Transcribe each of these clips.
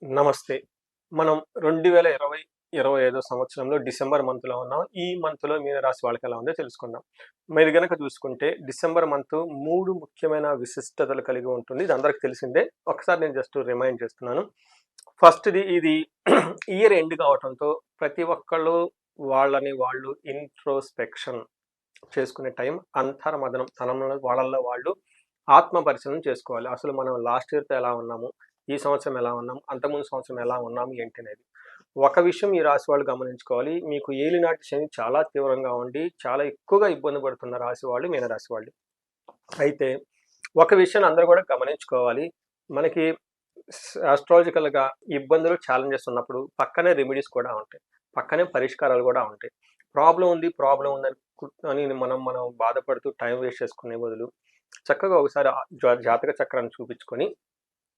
నమస్తే. మనం 2020, 25 సంవత్సరంలో డిసెంబర్ మంత్‌లో ఉన్నాం. ఈ మంత్‌లో మీనరాశి వాళ్ళకెలా ఉందో తెలుసుకుందాం. మీరు గనక చూసుకుంటే డిసెంబర్ మంత్ 3 ముఖ్యమైన విశిష్టతలు కలిగి ఉంటుంది. ఇది అందరికి తెలిసిందే. ఒకసారి నేను జస్ట్ రిమైండ్ చేస్తున్నాను. ఫస్ట్‌ది ఇది ఇయర్ ఎండ్ కావటంతో ప్రతి ఒక్కళ్ళు వాళ్ళని వాళ్ళు ఇంట్రోస్పెక్షన్ చేసుకునే టైం. అంతర్మథనం వాళ్ళలో వాళ్ళు ఆత్మ పరిశీలన చేసుకోవాలి. అసలు మనం లాస్ట్ ఇయర్‌తో ఎలా ఉన్నాము? ఈ సంవత్సరం ఎలా ఉన్నాం? అంతకుముందు సంవత్సరం ఎలా ఉన్నాం? ఏంటి అనేది. ఒక విషయం ఈ రాశి వాళ్ళు గమనించుకోవాలి. మీకు ఏలినాటి శని చాలా తీవ్రంగా ఉండి, చాలా ఎక్కువగా ఇబ్బంది పడుతున్న రాశి వాళ్ళు మీనరాశి వాళ్ళు. అయితే ఒక విషయాన్ని అందరూ కూడా గమనించుకోవాలి. మనకి ఆస్ట్రాలజికల్‌గా ఇబ్బందులు, ఛాలెంజెస్ ఉన్నప్పుడు పక్కనే రెమెడీస్ కూడా ఉంటాయి. పక్కనే పరిష్కారాలు కూడా ఉంటాయి. ప్రాబ్లమ్ ఉందని అని మనం బాధపడుతూ టైం వేస్ట్ చేసుకునే బదులు చక్కగా ఒకసారి జాతక చక్రాన్ని చూపించుకొని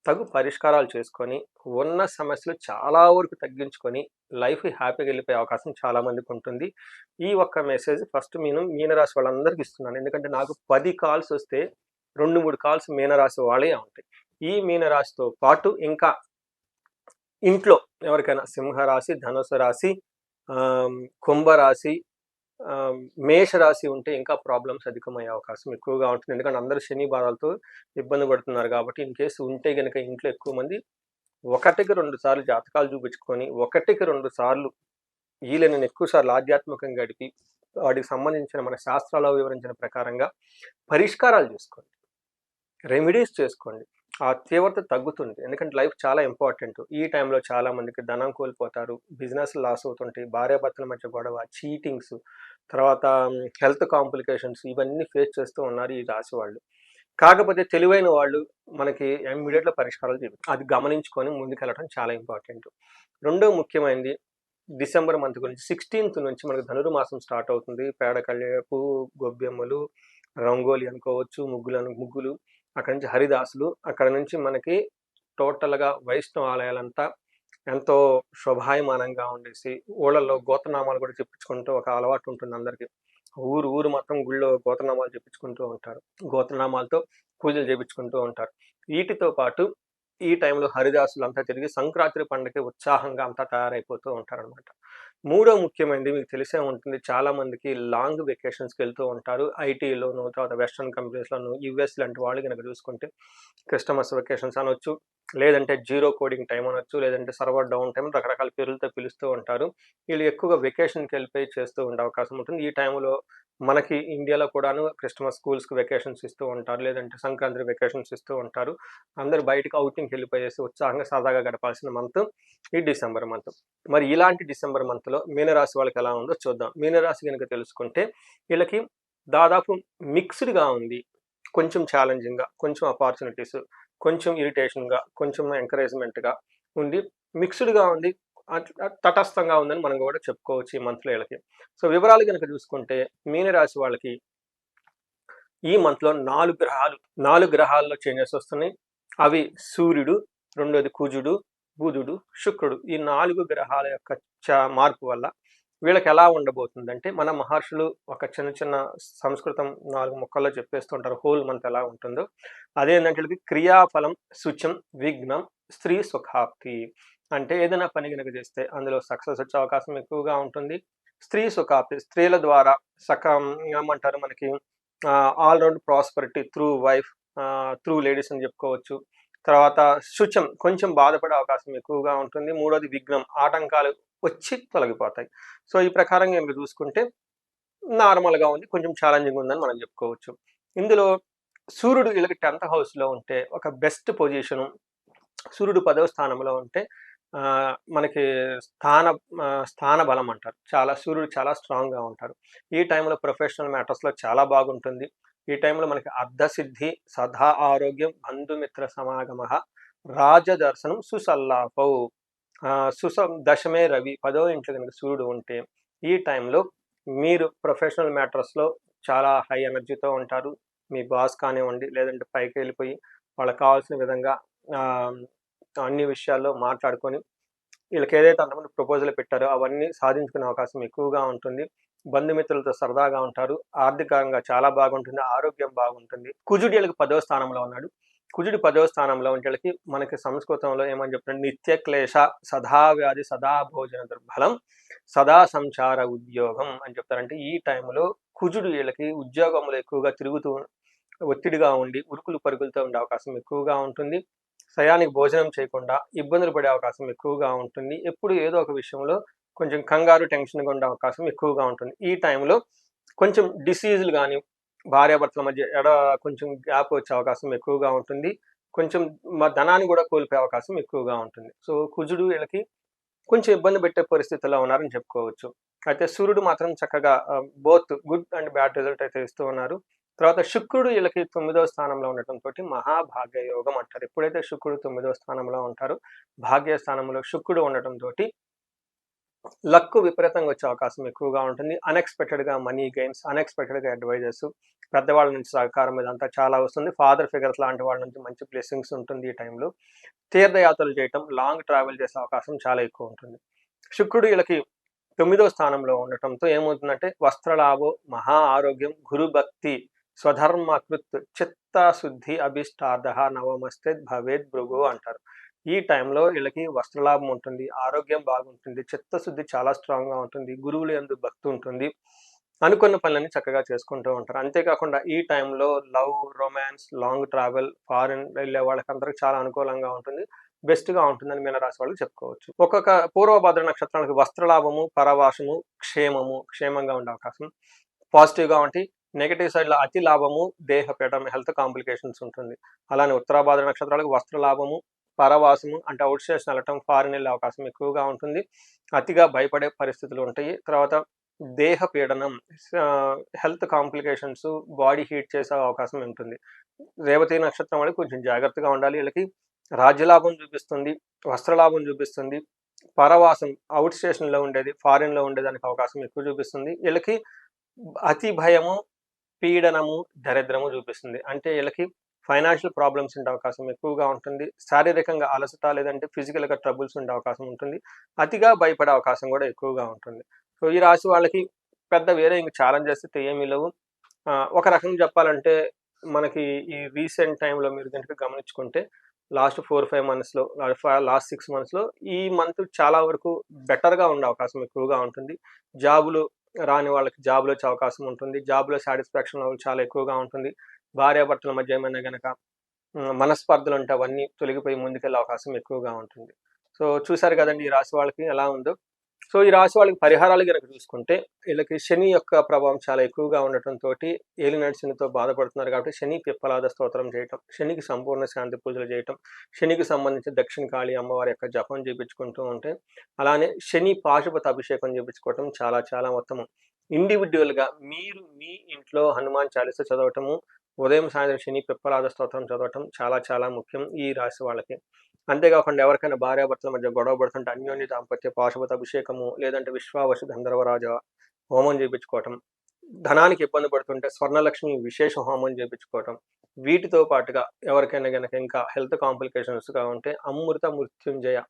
తగు పరిష్కారాలు చేసుకొని ఉన్న సమస్యలు చాలా వరకు తగ్గించుకొని లైఫ్ హ్యాపీగా వెళ్ళిపోయే అవకాశం చాలా మందికి ఉంటుంది. ఈ ఒక్క మెసేజ్ ఫస్ట్ నేను మీనరాశి వాళ్ళందరికీ ఇస్తున్నాను. ఎందుకంటే నాకు 10 కాల్స్ వస్తే 2, 3 కాల్స్ మీనరాశి వాళ్ళే ఉంటాయి. ఈ మీనరాశితో పాటు ఇంకా ఇంట్లో ఎవరికైనా సింహరాశి, ధనుసు రాశి, కుంభరాశి, మేషరాశి ఉంటే ఇంకా ప్రాబ్లమ్స్ అధికమయ్యే అవకాశం ఎక్కువగా ఉంటుంది. ఎందుకంటే అందరూ శని బాధలతో ఇబ్బంది పడుతున్నారు కాబట్టి ఇన్ కేసు ఉంటే గనక ఇంట్లో ఎక్కువ మంది 1కి 2 సార్లు జాతకాలు చూపించుకొని 1కి 2 సార్లు వీలైనన్ని ఎక్కువ సార్లు ఆధ్యాత్మికంగా గడిపి వాటికి సంబంధించిన మన శాస్త్రాల్లో వివరించిన ప్రకారంగా పరిష్కారాలు చేసుకోండి. రెమెడీస్ చేసుకోండి. ఆ తీవ్రత తగ్గుతుంది. ఎందుకంటే లైఫ్ చాలా ఇంపార్టెంట్. ఈ టైంలో చాలా మందికి ధనం కోల్పోతారు. బిజినెస్ లాస్ అవుతుంటాయి. భార్యాభర్తల మధ్య గొడవ, చీటింగ్స్, తర్వాత హెల్త్ కాంప్లికేషన్స్ ఇవన్నీ ఫేస్ చేస్తూ ఉన్నారు ఈ రాశి వాళ్ళు. కాకపోతే తెలివైన వాళ్ళు మనకి ఇమ్మీడియట్‌గా పరిష్కారాలు చూపిస్తారు. అది గమనించుకొని ముందుకెళ్ళడం చాలా ఇంపార్టెంట్. రెండో ముఖ్యమైనది డిసెంబర్ మంత్ గురించి 16థ్ నుంచి మనకు ధనుర్మాసం స్టార్ట్ అవుతుంది. పేడ కళ్యాపు, గొబ్బెమ్మలు, రంగోలి అనుకోవచ్చు, ముగ్గులు, అక్కడి నుంచి హరిదాసులు, అక్కడ నుంచి మనకి టోటల్‌గా వైష్ణవ ఆలయాలంతా ఎంతో శోభాయమానంగా ఉండేసి ఊళ్ళల్లో గోత్రనామాలు కూడా చెప్పించుకుంటూ ఒక అలవాటు ఉంటుంది అందరికీ. ఊరు మొత్తం గుళ్ళో గోత్రనామాలు చెప్పించుకుంటూ ఉంటారు. గోత్రనామాలతో పూజలు చేపించుకుంటూ ఉంటారు. వీటితో పాటు ఈ టైంలో హరిదాసులంతా తిరిగి సంక్రాంతి పండుగకి ఉత్సాహంగా అంతా తయారైపోతూ ఉంటారనమాట. మూడో ముఖ్యమైనది మీకు తెలిసే ఉంటుంది. చాలా మందికి లాంగ్ వెకేషన్స్‌కి వెళ్తూ ఉంటారు. ఐటీలోను, తర్వాత వెస్టర్న్ కంట్రీస్‌లోను, యూఎస్ లాంటి వాళ్ళు గనక చూసుకుంటే క్రిస్టమస్ వెకేషన్స్ అనొచ్చు, లేదంటే జీరో కోడింగ్ టైమ్ అనొచ్చు, లేదంటే సర్వర్ డౌన్ టైమ్ రకరకాల పేర్లతో పిలుస్తూ ఉంటారు. వీళ్ళు ఎక్కువగా వెకేషన్‌కి వెళ్ళిపోయి చేస్తూ ఉండే అవకాశం ఉంటుంది. ఈ టైంలో మనకి ఇండియాలో కూడాను క్రిస్టమస్ స్కూల్స్‌కి వెకేషన్స్ ఇస్తూ ఉంటారు. లేదంటే సంక్రాంతి వెకేషన్స్ ఇస్తూ ఉంటారు. అందరూ బయటకి ఔటింగ్‌కి వెళ్ళిపోయేసి ఉత్సాహంగా సరదాగా గడపాల్సిన మంత్ ఈ డిసెంబర్ మంత్. మరి ఇలాంటి డిసెంబర్ మంత్‌లో మీనరాశి వాళ్ళకి ఎలా ఉందో చూద్దాం. మీనరాశి గనుక తెలుసుకుంటే వీళ్ళకి దాదాపు మిక్స్డ్‌గా ఉంది. కొంచెం ఛాలెంజింగ్‌గా, కొంచెం అపార్చునిటీస్, కొంచెం ఇరిటేషన్‌గా, కొంచెం ఎంకరేజ్‌మెంట్‌గా ఉండి మిక్స్డ్‌గా ఉంది. తటస్థంగా ఉందని మనం కూడా చెప్పుకోవచ్చు ఈ మంత్‌లో వీళ్ళకి. సో వివరాలు గనుక చూసుకుంటే మీనరాశి వాళ్ళకి ఈ మంత్‌లో 4 గ్రహాల్లో చేంజెస్ వస్తున్నాయి. అవి సూర్యుడు, రెండోది కుజుడు, బుధుడు, శుక్రుడు. ఈ 4 గ్రహాల యొక్క మార్పు వల్ల వీళ్ళకి ఎలా ఉండబోతుందంటే మన మహర్షులు ఒక చిన్న సంస్కృతం 4 ముక్కల్లో చెప్పేస్తుంటారు హోల్ మంత్ ఎలా ఉంటుందో. అదేంటంటే వీళ్ళకి క్రియాఫలం శుచం విఘ్నం స్త్రీ సుఖాప్తి. అంటే ఏదైనా పని గనుక చేస్తే అందులో సక్సెస్ వచ్చే అవకాశం ఎక్కువగా ఉంటుంది. స్త్రీ సుఖాప్తి స్త్రీల ద్వారా ఏమంటారు మనకి all round prosperity through wife, through ladies అని చెప్పుకోవచ్చు. తర్వాత శుచం కొంచెం బాధపడే అవకాశం ఎక్కువగా ఉంటుంది. మూడోది విఘ్నం ఆటంకాలు వచ్చి తొలగిపోతాయి. సో ఈ ప్రకారంగా మీరు చూసుకుంటే నార్మల్‌గా ఉంది. కొంచెం ఛాలెంజింగ్ ఉందని మనం చెప్పుకోవచ్చు. ఇందులో సూర్యుడు వీళ్ళకి 10థ్ హౌస్‌లో ఉంటే ఒక బెస్ట్ పొజిషను. సూర్యుడు 10వ స్థానంలో ఉంటే మనకి స్థాన బలం అంటారు. సూర్యుడు చాలా స్ట్రాంగ్‌గా ఉంటారు. ఈ టైంలో ప్రొఫెషనల్ మ్యాటర్స్‌లో చాలా బాగుంటుంది. ఈ టైంలో మనకి అర్ధసిద్ధి, సదా ఆరోగ్యం, బంధుమిత్ర సమాగమః, రాజదర్శనం, సుసల్లాపౌ. దశమే రవి 10వ ఇంట్లో గనుక సూర్యుడు ఉంటే ఈ టైంలో మీరు ప్రొఫెషనల్ మ్యాటర్స్‌లో చాలా హై ఎనర్జీతో ఉంటారు. మీ బాస్ కానివ్వండి, లేదంటే పైకి వెళ్ళిపోయి వాళ్ళకి కావాల్సిన విధంగా అన్ని విషయాల్లో మాట్లాడుకొని వీళ్ళకి ఏదైతే అంతకుముందు ప్రపోజల్ పెట్టారో అవన్నీ సాధించుకునే అవకాశం ఎక్కువగా ఉంటుంది. బంధుమిత్రులతో సరదాగా ఉంటారు. ఆర్థికంగా చాలా బాగుంటుంది. ఆరోగ్యం బాగుంటుంది. కుజుడు వీళ్ళకి 10వ స్థానంలో ఉన్నాడు. కుజుడు 10వ స్థానంలో ఉంటే వీళ్ళకి మనకి సంస్కృతంలో ఏమని చెప్తారు, నిత్య క్లేశ సదా వ్యాధి సదా భోజన దుర్బలం సదా సంచార ఉద్యోగం అని చెప్తారంటే ఈ టైంలో కుజుడు వీళ్ళకి ఉద్యోగంలో ఎక్కువగా తిరుగుతూ ఒత్తిడిగా ఉండి ఉరుకులు పరుగులతో ఉండే అవకాశం ఎక్కువగా ఉంటుంది. సమయానికి భోజనం చేయకుండా ఇబ్బందులు పడే అవకాశం ఎక్కువగా ఉంటుంది. ఎప్పుడు ఏదో ఒక విషయంలో కొంచెం కంగారు టెన్షన్గా ఉండే అవకాశం ఎక్కువగా ఉంటుంది. ఈ టైంలో కొంచెం డిసీజులు కానీ భార్యాభర్తల మధ్య కొంచెం గ్యాప్ వచ్చే అవకాశం ఎక్కువగా ఉంటుంది. కొంచెం ధనాన్ని కూడా కోల్పోయే అవకాశం ఎక్కువగా ఉంటుంది. సో కుజుడు వీళ్ళకి కొంచెం ఇబ్బంది పెట్టే పరిస్థితుల్లో ఉన్నారని చెప్పుకోవచ్చు. అయితే సూర్యుడు మాత్రం చక్కగా both good and bad result అయితే ఇస్తూ ఉన్నారు. తర్వాత శుక్రుడు వీళ్ళకి 9వ స్థానంలో ఉండటంతో మహాభాగ్య యోగం అంటారు. ఎప్పుడైతే శుక్రుడు 9వ స్థానంలో ఉంటారో భాగ్య స్థానంలో శుక్రుడు ఉండటంతో లక్ విపరీతంగా వచ్చే అవకాశం ఎక్కువగా ఉంటుంది. అన్ఎక్స్పెక్టెడ్గా మనీ గెయిన్స్, అన్ఎక్స్పెక్టెడ్గా అడ్వైజర్స్, పెద్దవాళ్ళ నుంచి సహకారం ఇదంతా చాలా వస్తుంది. ఫాదర్ ఫిగర్స్ లాంటి వాళ్ళ నుంచి మంచి బ్లెస్సింగ్స్ ఉంటుంది ఈ టైంలో. తీర్థయాత్రలు చేయటం, లాంగ్ ట్రావెల్ చేసే అవకాశం చాలా ఎక్కువ ఉంటుంది. శుక్రుడు వీళ్ళకి 9వ స్థానంలో ఉండటంతో ఏమవుతుందంటే వస్త్రలాభం, మహా ఆరోగ్యం, గురుభక్తి, స్వధర్మకృత్, చిత్తశుద్ధి, అభిష్టార్థ, నవమస్తే భవేద్ భృగు అంటారు. ఈ టైంలో వీళ్ళకి వస్త్రలాభం ఉంటుంది, ఆరోగ్యం బాగుంటుంది, చిత్తశుద్ధి చాలా స్ట్రాంగ్గా ఉంటుంది, గురువులు యందు భక్తి ఉంటుంది, అనుకున్న పనులన్నీ చక్కగా చేసుకుంటూ ఉంటారు. అంతేకాకుండా ఈ టైంలో love, romance, long travel, foreign వెళ్ళే వాళ్ళకందరికి చాలా అనుకూలంగా ఉంటుంది, బెస్ట్గా ఉంటుందని మీనరాశి వాళ్ళు చెప్పుకోవచ్చు. ఒక్కొక్క పూర్వభద్ర నక్షత్రానికి వస్త్రలాభము, పరవాసము, క్షేమంగా ఉండే అవకాశం పాజిటివ్గా ఉంటాయి. నెగిటివ్ సైడ్లో అతి లాభము, దేహపీఠం, హెల్త్ కాంప్లికేషన్స్ ఉంటుంది. అలానే ఉత్తరాభాద్ర నక్షత్రాలకు వస్త్రలాభము, పరవాసము అంటే అవుట్ స్టేషన్ వెళ్ళటం, ఫారిన్ వెళ్ళే అవకాశం ఎక్కువగా ఉంటుంది. అతిగా భయపడే పరిస్థితులు ఉంటాయి. తర్వాత దేహ పీడనం, హెల్త్ కాంప్లికేషన్స్, బాడీ హీట్ చేసే అవకాశం ఉంటుంది. రేవతి నక్షత్రం వాళ్ళకి కొంచెం జాగ్రత్తగా ఉండాలి. వీళ్ళకి రాజ్యలాభం చూపిస్తుంది, వస్త్రలాభం చూపిస్తుంది, పరవాసం అవుట్ స్టేషన్లో ఉండేది, ఫారిన్లో ఉండేదానికి అవకాశం ఎక్కువ చూపిస్తుంది. వీళ్ళకి అతి భయము, పీడనము, దరిద్రము చూపిస్తుంది. అంటే వీళ్ళకి ఫైనాన్షియల్ ప్రాబ్లమ్స్ ఉండే అవకాశం ఎక్కువగా ఉంటుంది. శారీరకంగా అలసట లేదంటే ఫిజికల్గా ట్రబుల్స్ ఉండే అవకాశం ఉంటుంది. అతిగా భయపడే అవకాశం కూడా ఎక్కువగా ఉంటుంది. సో ఈ రాశి వాళ్ళకి పెద్ద వేరే ఇంక ఛాలెంజెస్ అయితే ఏమీ లేవు. ఒక రకంగా చెప్పాలంటే మనకి ఈ రీసెంట్ టైంలో మీరు కనుక గమనించుకుంటే లాస్ట్ 4-5 మంత్స్లో, లాస్ట్ 6 మంత్స్లో ఈ మంత్ చాలా వరకు బెటర్గా ఉండే అవకాశం ఎక్కువగా ఉంటుంది. జాబులు రాని వాళ్ళకి జాబ్లో వచ్చే అవకాశం ఉంటుంది. జాబ్లో సాటిస్ఫాక్షన్ లెవెల్ చాలా ఎక్కువగా ఉంటుంది. భార్యాభర్తల మధ్య ఏమైనా కనుక మనస్పర్ధలు ఉంటే అవన్నీ తొలగిపోయి ముందుకెళ్ళే అవకాశం ఎక్కువగా ఉంటుంది. సో చూసారు కదండి ఈ రాశి వాళ్ళకి ఎలా ఉందో. సో ఈ రాశి వాళ్ళకి పరిహారాలు కనుక చూసుకుంటే వీళ్ళకి శని యొక్క ప్రభావం చాలా ఎక్కువగా ఉండటంతో ఏలినాటి శనితో బాధపడుతున్నారు కాబట్టి శని పిప్పలాద స్తోత్రం చేయటం, శనికి సంపూర్ణ శాంతి పూజలు చేయటం, శనికి సంబంధించి దక్షిణ కాళీ అమ్మవారి యొక్క జపం చేయించుకుంటూ ఉంటే, అలానే శని పాశుపత అభిషేకం చేయించుకోవటం చాలా చాలా ఉత్తమం. ఇండివిజువల్గా మీరు మీ ఇంట్లో హనుమాన్ చాలీస చదవటము, ఉదయం సాయంత్రం శని పిప్పలాద స్తోత్రం చదవటం చాలా చాలా ముఖ్యం ఈ రాశి వాళ్ళకి. అంతేకాకుండా ఎవరికైనా భార్యాభర్తల మధ్య గొడవ పడుతుంటే అన్యోన్య దాంపత్య పాశుపత అభిషేకము లేదంటే విశ్వావసు గంధర్వరాజ హోమం చేయించుకోవటం, ధనానికి ఇబ్బంది పడుతుంటే స్వర్ణలక్ష్మి విశేష హోమం చేయించుకోవటం, వీటితో పాటుగా ఎవరికైనా కనుక ఇంకా హెల్త్ కాంప్లికేషన్స్గా ఉంటే అమృత మృత్యుంజయ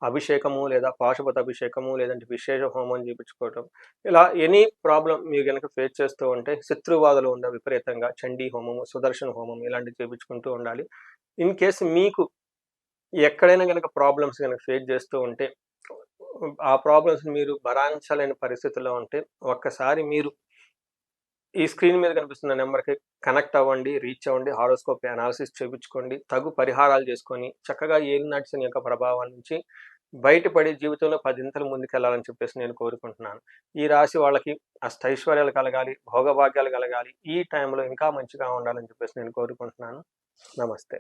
అభిషేకము లేదా పాశుపత అభిషేకము లేదంటే విశేష హోమం చేయించుకోవటం, ఇలా ఎనీ ప్రాబ్లం మీరు కనుక ఫేస్ చేస్తూ ఉంటే శత్రువాదులు ఉండే విపరీతంగా చండీ హోమము, సుదర్శన హోమం ఇలాంటివి చేయించుకుంటూ ఉండాలి. ఇన్ కేసు మీకు ఎక్కడైనా కనుక ప్రాబ్లమ్స్ కనుక ఫేస్ చేస్తూ ఉంటే ఆ ప్రాబ్లమ్స్ మీరు భరాంచలేని పరిస్థితుల్లో ఉంటే ఒక్కసారి మీరు ఈ స్క్రీన్ మీద కనిపిస్తున్న నెంబర్కి కనెక్ట్ అవ్వండి, రీచ్ అవ్వండి, హారోస్కోప్ అనాలిసిస్ చేయించుకోండి, తగు పరిహారాలు చేసుకొని చక్కగా ఏలినాటి శని యొక్క ప్రభావం నుంచి బయటపడి జీవితంలో 10 ఇంతలు ముందుకెళ్లాలని చెప్పేసి నేను కోరుకుంటున్నాను. ఈ రాశి వాళ్ళకి అష్టైశ్వర్యాలు కలగాలి, భోగభాగ్యాలు కలగాలి, ఈ టైంలో ఇంకా మంచిగా ఉండాలని చెప్పేసి నేను కోరుకుంటున్నాను. నమస్తే.